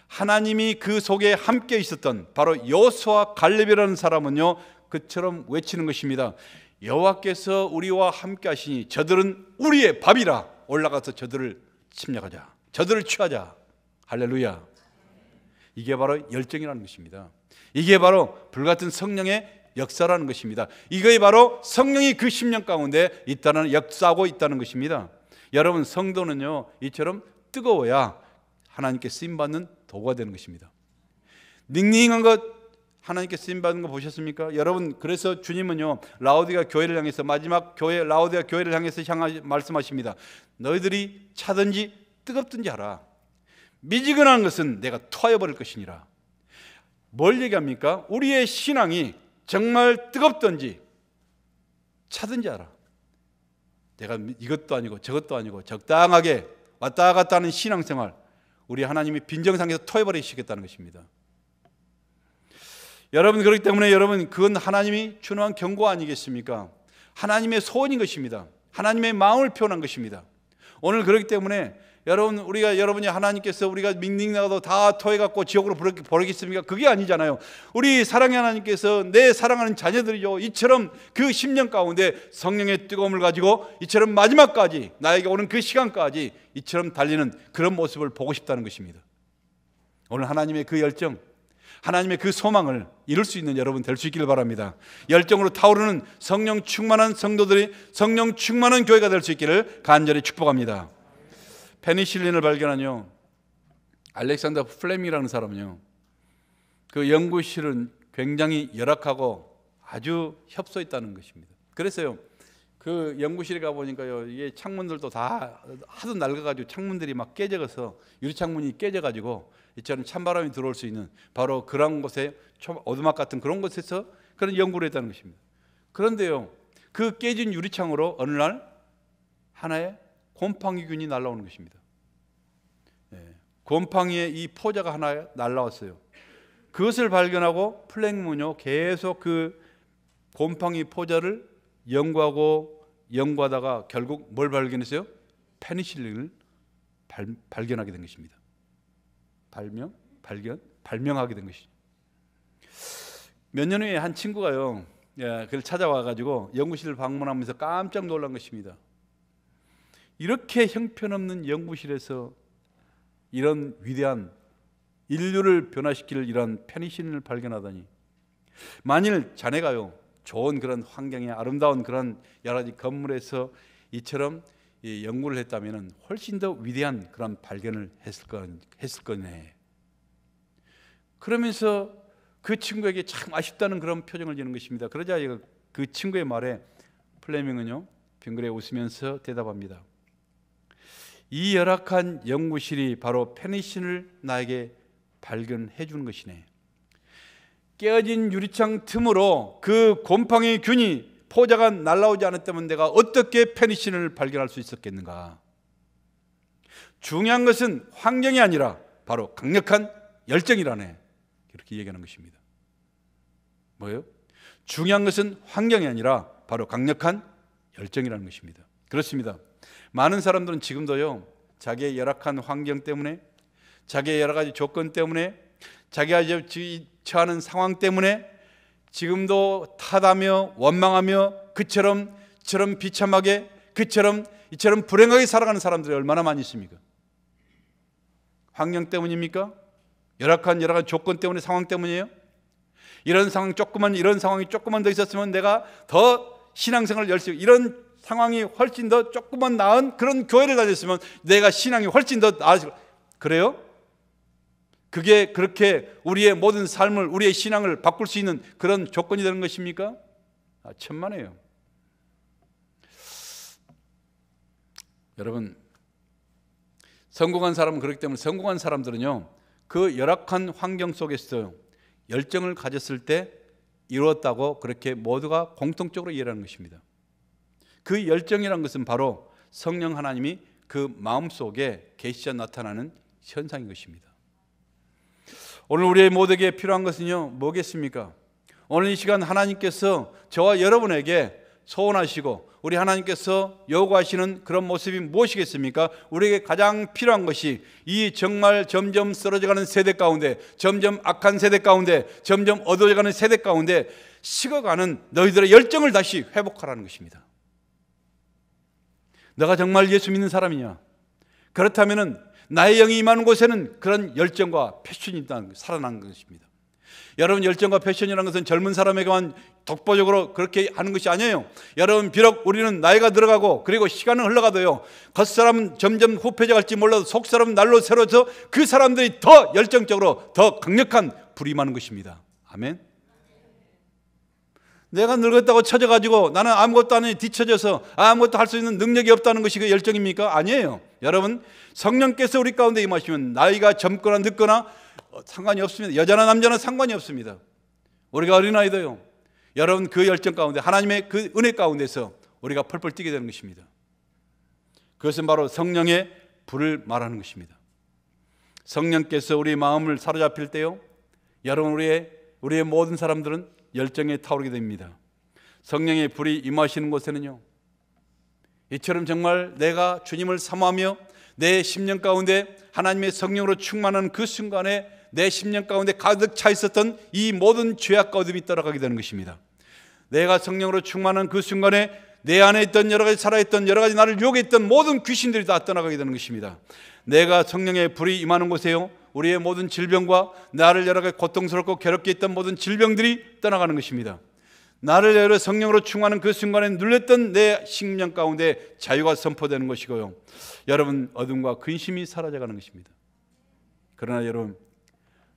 하나님이 그 속에 함께 있었던 바로 여호수아 갈렙이라는 사람은요, 그처럼 외치는 것입니다. 여호와께서 우리와 함께 하시니 저들은 우리의 밥이라. 올라가서 저들을 침략하자, 저들을 취하자. 할렐루야. 이게 바로 열정이라는 것입니다. 이게 바로 불같은 성령의 역사라는 것입니다. 이게 바로 성령이 그 심령 가운데 있다는, 역사하고 있다는 것입니다. 여러분, 성도는요, 이처럼 뜨거워야 하나님께 쓰임받는 도구가 되는 것입니다. 닝닝한 것, 하나님께 쓰임받는 거 보셨습니까? 여러분, 그래서 주님은요, 라오디가 교회를 향해서, 마지막 교회 라오디가 교회를 향해서 말씀하십니다. 너희들이 차든지 뜨겁든지 하라. 미지근한 것은 내가 토하여버릴 것이니라. 뭘 얘기합니까? 우리의 신앙이 정말 뜨겁든지 차든지 하라. 내가 이것도 아니고 저것도 아니고 적당하게 왔다 갔다 하는 신앙생활, 우리 하나님이 빈정상에서 토해버리시겠다는 것입니다. 여러분, 그렇기 때문에 여러분, 그건 하나님이 준한 경고 아니겠습니까? 하나님의 소원인 것입니다. 하나님의 마음을 표현한 것입니다. 오늘 그렇기 때문에 여러분, 여러분이 하나님께서 우리가 밍밍나가도 다 토해갖고 지옥으로 버리겠습니까? 그게 아니잖아요. 우리 사랑의 하나님께서 내 사랑하는 자녀들이요, 이처럼 그 10년 가운데 성령의 뜨거움을 가지고 이처럼 마지막까지 나에게 오는 그 시간까지 이처럼 달리는 그런 모습을 보고 싶다는 것입니다. 오늘 하나님의 그 열정, 하나님의 그 소망을 이룰 수 있는 여러분 될 수 있기를 바랍니다. 열정으로 타오르는 성령 충만한 성도들이, 성령 충만한 교회가 될 수 있기를 간절히 축복합니다. 페니실린을 발견한요, 알렉산더 플레밍이라는 사람은요, 그 연구실은 굉장히 열악하고 아주 협소 있다는 것입니다. 그래서요, 그 연구실에 가보니까요, 이게 창문들도 다 하도 낡아가지고 창문들이 막 깨져서, 유리창문이 깨져가지고 이처럼 찬바람이 들어올 수 있는 바로 그런 곳에, 오두막 같은 그런 곳에서 그런 연구를 했다는 것입니다. 그런데요, 그 깨진 유리창으로 어느 날 하나의 곰팡이균이 날아오는 것입니다. 곰팡이의 이 포자가 하나 날아왔어요. 그것을 발견하고 플랭문요, 계속 그 곰팡이 포자를 연구하다가 결국 뭘 발견했어요? 페니실린을 발견하게 된 것입니다. 발명하게 된 것이죠. 몇 년 후에 한 친구가요, 그를 찾아와가지고 연구실을 방문하면서 깜짝 놀란 것입니다. 이렇게 형편없는 연구실에서 이런 위대한 인류를 변화시킬 이런 페니실린을 발견하다니, 만일 자네가요, 좋은 그런 환경에 아름다운 그런 여러 가지 건물에서 이처럼 이 연구를 했다면 훨씬 더 위대한 그런 발견을 했을 거네. 그러면서 그 친구에게 참 아쉽다는 그런 표정을 지는 것입니다. 그러자 그 친구의 말에 플레밍은요, 빙그레 웃으면서 대답합니다. 이 열악한 연구실이 바로 페니실린을 나에게 발견해 주는 것이네. 깨어진 유리창 틈으로 그 곰팡이 균이 포자가 날아오지 않았다면 내가 어떻게 페니실린을 발견할 수 있었겠는가? 중요한 것은 환경이 아니라 바로 강력한 열정이라네. 이렇게 얘기하는 것입니다. 뭐예요? 중요한 것은 환경이 아니라 바로 강력한 열정이라는 것입니다. 그렇습니다. 많은 사람들은 지금도요, 자기의 열악한 환경 때문에, 자기의 여러 가지 조건 때문에, 자기가 처하는 상황 때문에 지금도 탓하며 원망하며 그처럼 비참하게, 이처럼 불행하게 살아가는 사람들이 얼마나 많이 있습니까? 환경 때문입니까? 열악한 조건 때문에, 상황 때문이에요? 이런 상황이 조금만 더 있었으면 내가 더 신앙생활을 열심히, 이런 상황이 훨씬 더 조금만 나은 그런 교회를 다녔으면 내가 신앙이 훨씬 더 나아질, 그래요? 그게 그렇게 우리의 모든 삶을, 우리의 신앙을 바꿀 수 있는 그런 조건이 되는 것입니까? 천만에요. 여러분, 성공한 사람은 그렇기 때문에 성공한 사람들은요, 그 열악한 환경 속에서 열정을 가졌을 때 이루었다고 그렇게 모두가 공통적으로 이해하는 것입니다. 그 열정이라는 것은 바로 성령 하나님이 그 마음속에 계시자 나타나는 현상인 것입니다. 오늘 우리의 모두에게 필요한 것은요, 뭐겠습니까? 오늘 이 시간 하나님께서 저와 여러분에게 소원하시고 우리 하나님께서 요구하시는 그런 모습이 무엇이겠습니까? 우리에게 가장 필요한 것이 이 정말 점점 쓰러져가는 세대 가운데, 점점 악한 세대 가운데, 점점 어두워져가는 세대 가운데 식어가는 너희들의 열정을 다시 회복하라는 것입니다. 너가 정말 예수 믿는 사람이냐? 그렇다면 나의 영이 임하는 곳에는 그런 열정과 패션이 살아나는 것입니다. 여러분, 열정과 패션이라는 것은 젊은 사람에게만 독보적으로 그렇게 하는 것이 아니에요. 여러분, 비록 우리는 나이가 들어가고 그리고 시간은 흘러가도요, 겉사람은 점점 후패져 갈지 몰라도 속사람은 날로 새로워서 그 사람들이 더 열정적으로 더 강력한 불이 임하는 것입니다. 아멘. 내가 늙었다고 처져가지고 나는 아무것도 안 해 뒤처져서 아무것도 할 수 있는 능력이 없다는 것이 그 열정입니까? 아니에요. 여러분, 성령께서 우리 가운데 임하시면 나이가 젊거나 늙거나 상관이 없습니다. 여자나 남자나 상관이 없습니다. 우리가 어린아이도요, 여러분 그 열정 가운데, 하나님의 그 은혜 가운데서 우리가 펄펄 뛰게 되는 것입니다. 그것은 바로 성령의 불을 말하는 것입니다. 성령께서 우리 마음을 사로잡힐 때요, 여러분 우리의 모든 사람들은 열정에 타오르게 됩니다. 성령의 불이 임하시는 곳에는요, 이처럼 정말 내가 주님을 사모하며 내 심령 가운데 하나님의 성령으로 충만한 그 순간에 내 심령 가운데 가득 차 있었던 이 모든 죄악과 어둠이 떠나가게 되는 것입니다. 내가 성령으로 충만한 그 순간에 내 안에 있던 여러 가지 살아있던 여러 가지 나를 유혹했던 모든 귀신들이 다 떠나가게 되는 것입니다. 내가 성령의 불이 임하는 곳에요, 우리의 모든 질병과 나를 여러 가지 고통스럽고 괴롭게 했던 모든 질병들이 떠나가는 것입니다. 나를 여러 성령으로 충만한 그 순간에 눌렸던 내 심령 가운데 자유가 선포되는 것이고요, 여러분 어둠과 근심이 사라져가는 것입니다. 그러나 여러분,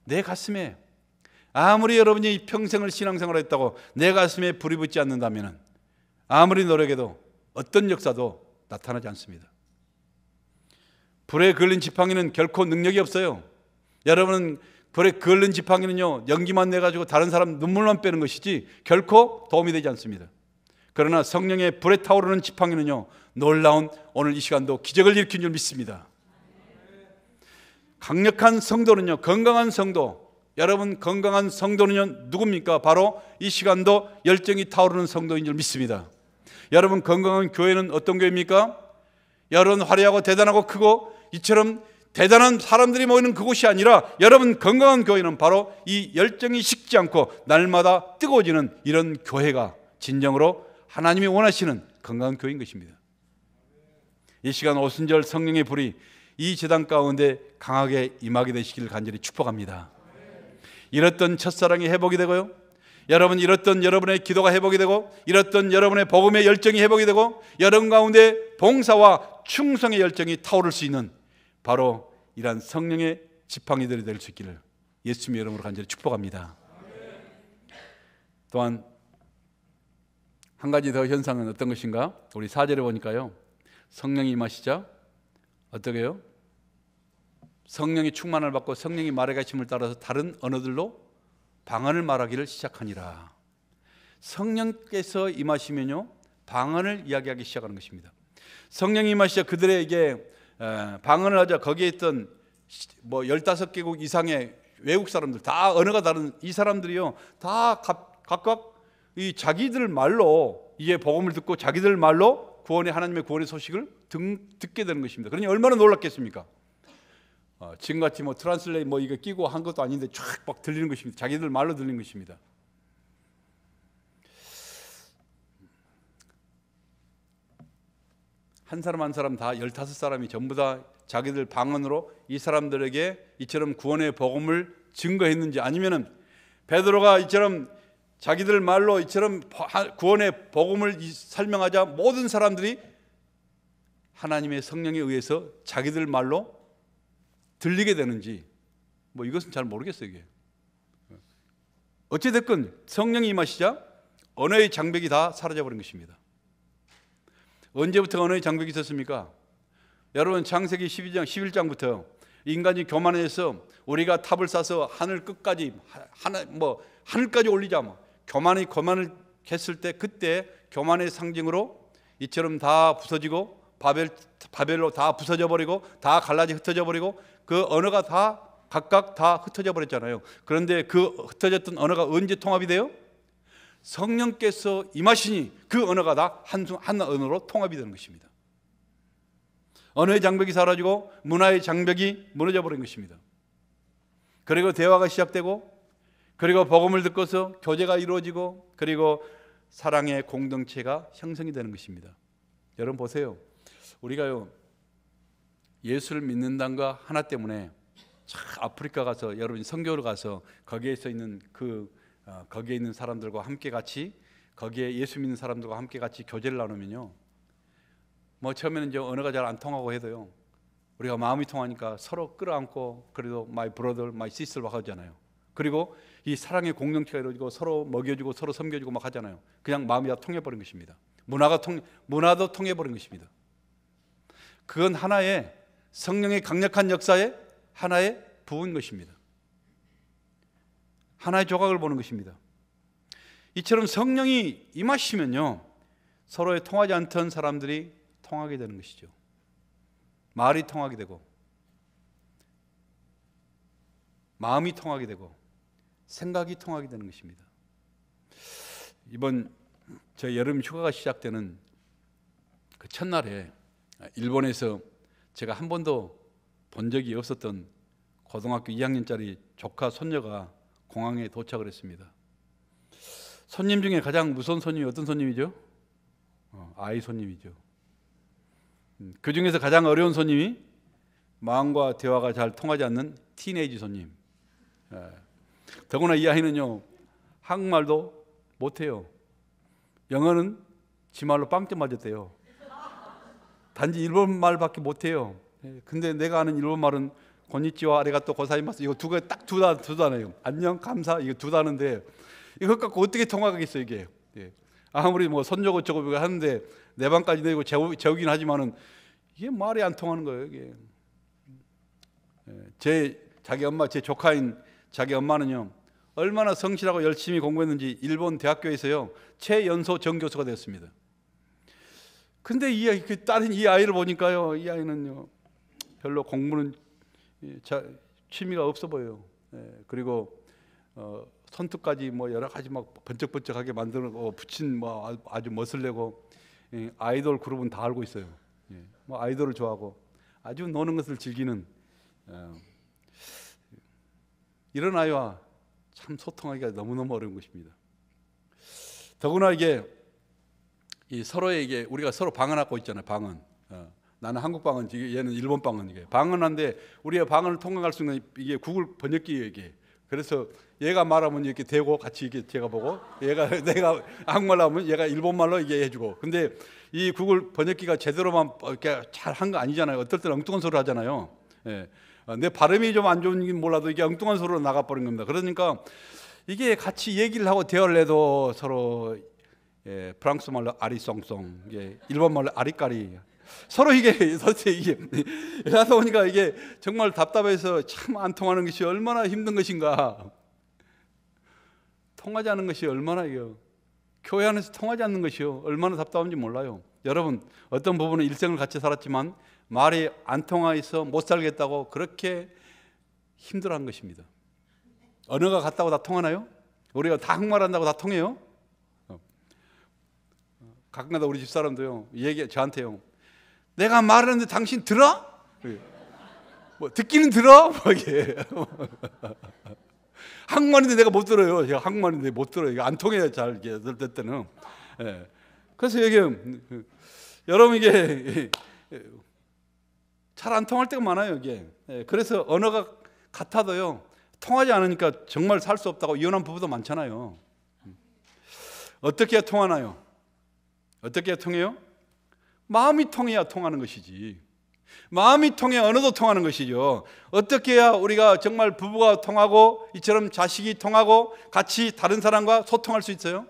내 가슴에 아무리 여러분이 평생을 신앙생활을 했다고 내 가슴에 불이 붙지 않는다면 아무리 노력해도 어떤 역사도 나타나지 않습니다. 불에 걸린 지팡이는 결코 능력이 없어요. 여러분은 불에 걸린 지팡이는요, 연기만 내가지고 다른 사람 눈물만 빼는 것이지 결코 도움이 되지 않습니다. 그러나 성령의 불에 타오르는 지팡이는요, 놀라운 오늘 이 시간도 기적을 일으킨 줄 믿습니다. 강력한 성도는요, 건강한 성도, 여러분 건강한 성도는요 누굽니까? 바로 이 시간도 열정이 타오르는 성도인 줄 믿습니다. 여러분, 건강한 교회는 어떤 교회입니까? 여러분, 화려하고 대단하고 크고 이처럼 대단한 사람들이 모이는 그곳이 아니라, 여러분 건강한 교회는 바로 이 열정이 식지 않고 날마다 뜨거워지는 이런 교회가 진정으로 하나님이 원하시는 건강한 교회인 것입니다. 이 시간 오순절 성령의 불이 이 제단 가운데 강하게 임하게 되시길 간절히 축복합니다. 잃었던 첫사랑이 회복이 되고요, 여러분 잃었던 여러분의 기도가 회복이 되고, 잃었던 여러분의 복음의 열정이 회복이 되고, 여러분 가운데 봉사와 충성의 열정이 타오를 수 있는 바로 이러한 성령의 지팡이들이 될 수 있기를 예수님의 이름으로 간절히 축복합니다. 또한 한 가지 더 현상은 어떤 것인가? 우리 4절에 보니까요, 성령이 임하시자 어떻게 해요? 성령이 충만을 받고 성령이 말의 가르침을 따라서 다른 언어들로 방언을 말하기를 시작하니라. 성령께서 임하시면요, 방언을 이야기하기 시작하는 것입니다. 성령이 임하시자 그들에게 방언을 하자. 거기에 있던 15개국 이상의 외국 사람들, 다 언어가 다른 이 사람들이요, 다 각각 이 자기들 말로 이에 복음을 듣고 자기들 말로 하나님의 구원의 소식을 듣게 되는 것입니다. 그러니 얼마나 놀랐겠습니까? 지금같이 트랜슬레이 이거 끼고 한 것도 아닌데 쫙 막 들리는 것입니다. 자기들 말로 들리는 것입니다. 한 사람 한 사람 다 15사람이 전부 다 자기들 방언으로 이 사람들에게 이처럼 구원의 복음을 증거했는지, 아니면은 베드로가 이처럼 자기들 말로 이처럼 구원의 복음을 설명하자 모든 사람들이 하나님의 성령에 의해서 자기들 말로 들리게 되는지, 이것은 잘 모르겠어요. 이게 어찌됐건 성령이 임하시자 언어의 장벽이 다 사라져버린 것입니다. 언제부터 언어의 장벽이 있었습니까? 여러분, 창세기 12장 11장부터 인간이 교만해서 우리가 탑을 쌓아서 하늘 끝까지 하늘까지 올리자 교만을 했을 때, 그때 교만의 상징으로 이처럼 다 부서지고 바벨로 다 부서져 버리고 다 갈라져 흩어져 버리고 그 언어가 다 각각 다 흩어져 버렸잖아요. 그런데 그 흩어졌던 언어가 언제 통합이 돼요? 성령께서 임하시니 그 언어가 다 한 언어로 통합이 되는 것입니다. 언어의 장벽이 사라지고 문화의 장벽이 무너져 버린 것입니다. 그리고 대화가 시작되고, 그리고 복음을 듣고서 교제가 이루어지고, 그리고 사랑의 공동체가 형성이 되는 것입니다. 여러분 보세요. 우리가요, 예수를 믿는다는 거 하나 때문에 아프리카 가서, 여러분이 선교를 가서 거기에 있는 거기에 있는 사람들과 함께 같이, 거기에 예수 믿는 사람들과 함께 같이 교제를 나누면요, 처음에는 이제 언어가 잘 안 통하고 해도요, 우리가 마음이 통하니까 서로 끌어안고, 그래도 my brother, my sister 막 하잖아요. 그리고 이 사랑의 공동체가 이루어지고 서로 먹여주고 서로 섬겨주고 막 하잖아요. 그냥 마음이 다 통해버린 것입니다. 문화도 통해버린 것입니다. 그건 하나의 성령의 강력한 역사의 하나의 부분 것입니다. 하나의 조각을 보는 것입니다. 이처럼 성령이 임하시면요, 서로에 통하지 않던 사람들이 통하게 되는 것이죠. 말이 통하게 되고, 마음이 통하게 되고, 생각이 통하게 되는 것입니다. 이번 저 여름 휴가가 시작되는 그 첫날에 일본에서 제가 한 번도 본 적이 없었던 고등학교 2학년짜리 조카 손녀가 공항에 도착을 했습니다. 손님 중에 가장 무서운 손님이 어떤 손님이죠? 아이 손님이죠. 그 중에서 가장 어려운 손님이 마음과 대화가 잘 통하지 않는 티네이지 손님. 더구나 이 아이는요, 한국말도 못해요. 영어는 지 말로 빵점 맞았대요. 단지 일본말밖에 못해요. 근데 내가 아는 일본말은 고니치와 아리가또 고사이마스, 이거 딱 두 단어예요. 안녕, 감사, 이거 두 단어인데 이거 갖고 어떻게 통하겠어요 이게. 아무리 손녀고 저거 하는데 내 방까지 내고 재우긴 하지만은 이게 말이 안 통하는 거예요 이게. 자기 엄마, 제 조카인 자기 엄마는요, 얼마나 성실하고 열심히 공부했는지 일본 대학교에서요 최연소 정교수가 되었습니다. 근데 다른 이 아이를 보니까요, 이 아이는요 별로 공부는 취미가 없어 보여요. 그리고 손톱까지 여러 가지 번쩍번쩍하게 만들고 붙인 아주 멋을 내고, 아이돌 그룹은 다 알고 있어요. 아이돌을 좋아하고 아주 노는 것을 즐기는 이런 아이와 참 소통하기가 너무너무 어려운 것입니다. 더구나 이게 서로에게 우리가 서로 방언하고 있잖아요. 방언. 나는 한국 방언, 얘는 일본 방언. 이게 방언한데 우리가 방언을 통역할 수 있는 이게 구글 번역기예요. 이게 그래서 얘가 말하면 이렇게 대고 같이 이렇게 제가 보고 내가 한국말로 하면 얘가 일본말로 이게 해주고. 근데 이 구글 번역기가 제대로만 이렇게 잘 한 거 아니잖아요. 어떨 때는 엉뚱한 소리 하잖아요. 예. 내 발음이 좀 안 좋은지 몰라도 이게 엉뚱한 소리로 나가버린 겁니다. 그러니까 이게 같이 얘기를 하고 대화를 해도 서로 프랑스 말로 아리송송, 일본 말로 아리까리, 서로 이게 하다 보니까 이게 정말 답답해서 참 안 통하는 것이 얼마나 힘든 것인가. 통하지 않는 것이 얼마나 교회 안에서 통하지 않는 것이요 얼마나 답답한지 몰라요. 여러분, 어떤 부분은 일생을 같이 살았지만 말이 안 통하여서 못 살겠다고 그렇게 힘들어한 것입니다. 언어가 같다고 다 통하나요? 우리가 다 한국말 한다고 다 통해요? 가끔가다 우리 집사람도요, 저한테요, 내가 말하는데 당신 들어? 뭐 듣기는 들어? 뭐 이게 한국말인데 내가 못 들어요. 제가 한국말인데 못 들어요. 안 통해요, 잘 들 때는. 그래서 이게 여러분 이게 잘 안 통할 때가 많아요, 이게. 그래서 언어가 같아도요 통하지 않으니까 정말 살 수 없다고 이혼한 부부도 많잖아요. 어떻게 해야 통하나요? 어떻게 해야 통해요? 마음이 통해야 통하는 것이지. 마음이 통해야 언어도 통하는 것이죠. 어떻게 해야 우리가 정말 부부가 통하고 이처럼 자식이 통하고 같이 다른 사람과 소통할 수 있어요?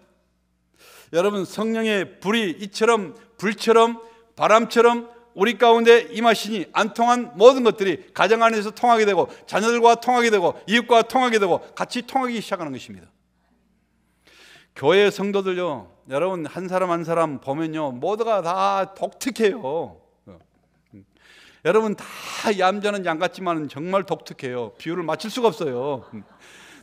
여러분, 성령의 불이 이처럼 불처럼 바람처럼 우리 가운데 임하시니 안 통한 모든 것들이 가정 안에서 통하게 되고 자녀들과 통하게 되고 이웃과 통하게 되고 같이 통하기 시작하는 것입니다. 교회 성도들요, 여러분 한 사람 한 사람 보면요 모두가 다 독특해요. 여러분 다 얌전한 양 같지만 정말 독특해요. 비율을 맞출 수가 없어요.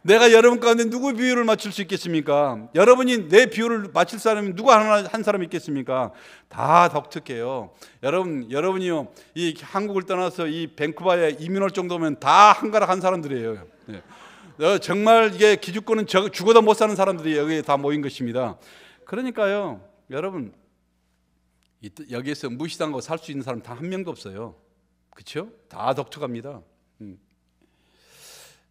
내가 여러분 가운데 누구 비율을 맞출 수 있겠습니까? 여러분이 내 비율을 맞출 사람이 누구 한 사람 있겠습니까? 다 독특해요. 여러분이요 이 한국을 떠나서 이 밴쿠버에 이민 올 정도면 다 한가락 한 사람들이에요. 정말 이게 기득권은 죽어도 못 사는 사람들이 여기에 다 모인 것입니다. 그러니까요, 여러분 여기에서 무시당하고 살 수 있는 사람 다 한 명도 없어요. 그렇죠? 다 독특합니다.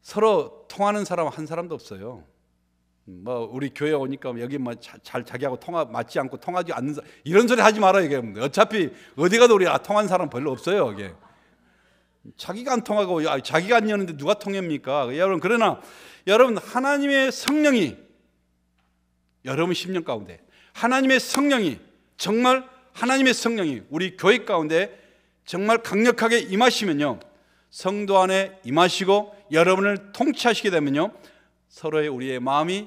서로 통하는 사람 한 사람도 없어요. 뭐 우리 교회 오니까 여기 뭐 잘 자기하고 맞지 않고 통하지 않는 이런 소리 하지 말아요. 이게 어차피 어디 가도 우리 통한 사람 별로 없어요. 이게 자기가 안 통하고 자기가 안 여는데 누가 통합니까? 여러분, 그러나 여러분 하나님의 성령이 여러분 심령 가운데 하나님의 성령이 정말 하나님의 성령이 우리 교회 가운데 정말 강력하게 임하시면요, 성도 안에 임하시고 여러분을 통치하시게 되면요, 서로의 우리의 마음이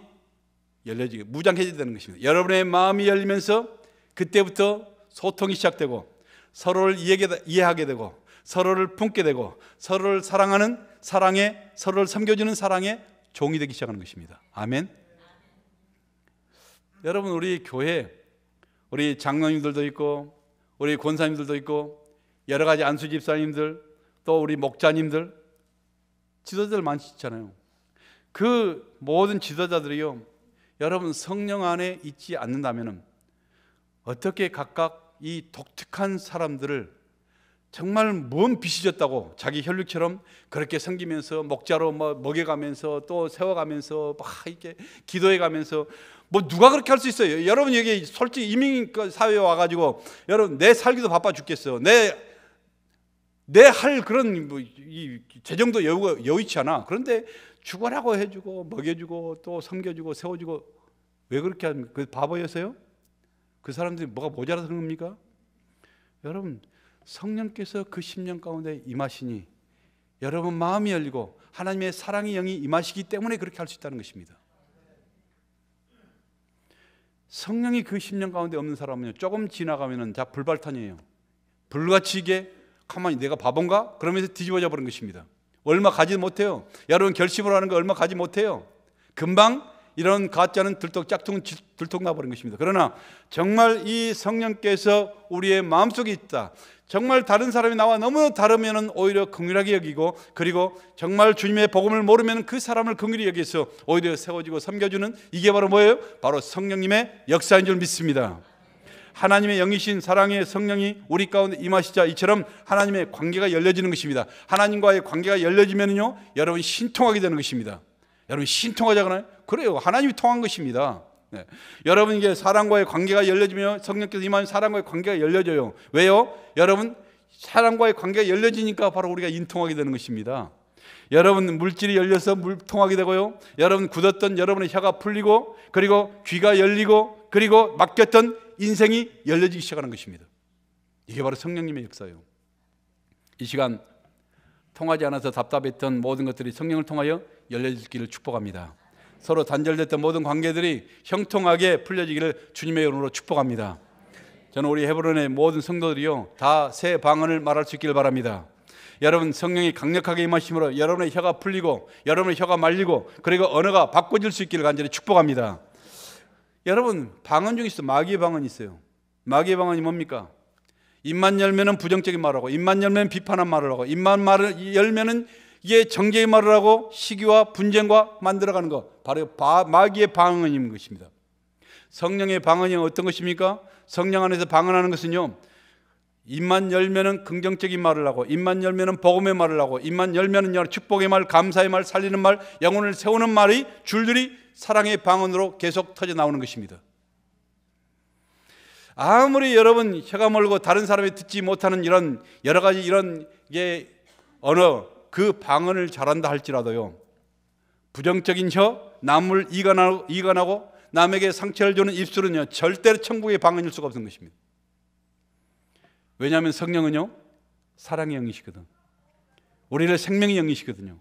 열려지게 무장해지게 되는 것입니다. 여러분의 마음이 열리면서 그때부터 소통이 시작되고 서로를 이해하게 되고 서로를 품게 되고 서로를 사랑하는 사랑에, 서로를 섬겨주는 사랑에 종이 되기 시작하는 것입니다. 아멘. 여러분, 우리 교회 우리 장로님들도 있고 우리 권사님들도 있고 여러 가지 안수 집사님들 또 우리 목자님들 지도자들 많잖아요. 그 모든 지도자들이요, 여러분 성령 안에 있지 않는다면 어떻게 각각 이 독특한 사람들을 정말 뭔 빚이 졌다고 자기 혈육처럼 그렇게 섬기면서 목자로 먹여가면서 또 세워가면서 막 이렇게 기도해가면서 뭐 누가 그렇게 할 수 있어요? 여러분 여기 솔직히 이민 사회에 와가지고 여러분 내 살기도 바빠 죽겠어. 내 할 그런 이 재정도 여의치 않아. 그런데 죽어라고 해주고 먹여주고 또 섬겨주고 세워주고 왜 그렇게 합니까? 그 바보였어요? 그 사람들이 뭐가 모자라서 그런 겁니까? 여러분, 성령께서 그 심령 가운데 임하시니 여러분 마음이 열리고 하나님의 사랑의 영이 임하시기 때문에 그렇게 할 수 있다는 것입니다. 성령이 그 심령 가운데 없는 사람은요, 조금 지나가면은 다 불발탄이에요. 불같이 이게 가만히 내가 바본가? 그러면서 뒤집어져 버린 것입니다. 얼마 가지 못해요. 여러분 결심을 하는 거 얼마 가지 못해요. 금방 이런 가짜는 짝퉁은 들떡 나버린 것입니다. 그러나 정말 이 성령께서 우리의 마음속에 있다. 정말 다른 사람이 나와 너무 다르면 오히려 긍휼하게 여기고, 그리고 정말 주님의 복음을 모르면 그 사람을 긍휼히 여기서 오히려 세워주고 섬겨주는, 이게 바로 뭐예요? 바로 성령님의 역사인 줄 믿습니다. 하나님의 영이신 사랑의 성령이 우리 가운데 임하시자 이처럼 하나님의 관계가 열려지는 것입니다. 하나님과의 관계가 열려지면요, 여러분이 신통하게 되는 것입니다. 여러분 신통하자잖아요. 그래요. 하나님이 통한 것입니다. 네. 여러분 이게 사람과의 관계가 열려지며 성령께서 임하면 사람과의 관계가 열려져요. 왜요? 여러분 사람과의 관계가 열려지니까 바로 우리가 인통하게 되는 것입니다. 여러분 물질이 열려서 물통하게 되고요. 여러분 굳었던 여러분의 혀가 풀리고 그리고 귀가 열리고 그리고 막혔던 인생이 열려지기 시작하는 것입니다. 이게 바로 성령님의 역사예요. 이 시간 통하지 않아서 답답했던 모든 것들이 성령을 통하여 열려지기를 축복합니다. 서로 단절됐던 모든 관계들이 형통하게 풀려지기를 주님의 이름으로 축복합니다. 저는 우리 헤브론의 모든 성도들이요 다 새 방언을 말할 수 있기를 바랍니다. 여러분 성령이 강력하게 임하심으로 여러분의 혀가 풀리고 여러분의 혀가 말리고 그리고 언어가 바꿔질 수 있기를 간절히 축복합니다. 여러분 방언 중에서 마귀의 방언이 있어요. 마귀의 방언이 뭡니까? 입만 열면은 부정적인 말을 하고 입만 열면 비판한 말을 하고 입만 열면은 이게 정죄의 말을 하고 시기와 분쟁과 만들어가는 것, 바로 마귀의 방언인 것입니다. 성령의 방언이 어떤 것입니까? 성령 안에서 방언하는 것은요 입만 열면은 긍정적인 말을 하고 입만 열면은 복음의 말을 하고 입만 열면은 축복의 말, 감사의 말, 살리는 말, 영혼을 세우는 말이 줄줄이 사랑의 방언으로 계속 터져 나오는 것입니다. 아무리 여러분 혀가 멀고 다른 사람이 듣지 못하는 이런 여러 가지 이런 언어 그 방언을 잘한다 할지라도요 부정적인 혀, 남을 이간하고 남에게 상처를 주는 입술은요 절대로 천국의 방언일 수가 없는 것입니다. 왜냐하면 성령은요 사랑의 영이시거든. 우리를 생명의 영이시거든요.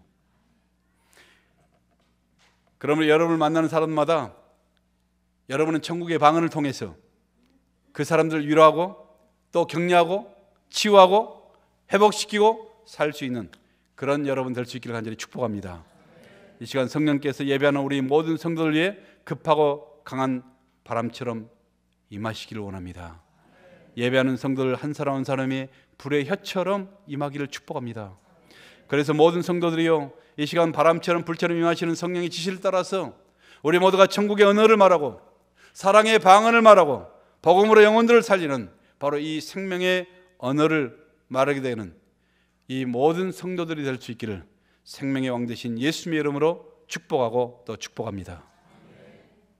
그러면 여러분을 만나는 사람마다 여러분은 천국의 방언을 통해서 그 사람들을 위로하고 또 격려하고 치유하고 회복시키고 살 수 있는 그런 여러분 될 수 있기를 간절히 축복합니다. 이 시간 성령께서 예배하는 우리 모든 성도들 위해 급하고 강한 바람처럼 임하시기를 원합니다. 예배하는 성도들 한 사람 한 사람이 불의 혀처럼 임하기를 축복합니다. 그래서 모든 성도들이요 이 시간 바람처럼 불처럼 임하시는 성령의 지시를 따라서 우리 모두가 천국의 언어를 말하고 사랑의 방언을 말하고 복음으로 영혼들을 살리는 바로 이 생명의 언어를 말하게 되는 이 모든 성도들이 될 수 있기를 생명의 왕 되신 예수님의 이름으로 축복하고 또 축복합니다.